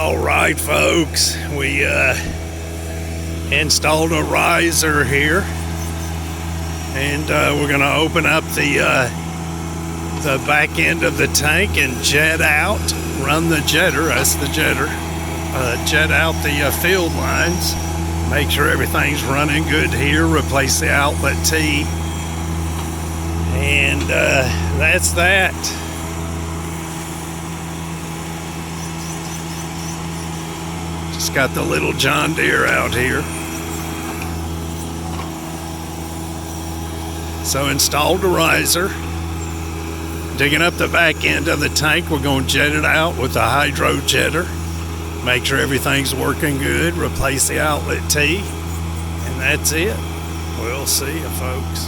All right, folks, we installed a riser here, and we're going to open up the back end of the tank and jet out, run the jetter, that's the jetter, jet out the field lines, make sure everything's running good here, replace the outlet T, and that's that. Just got the little John Deere out here. So installed a riser. Digging up the back end of the tank, we're going to jet it out with a hydro jetter. Make sure everything's working good. Replace the outlet T. And that's it. We'll see you, folks.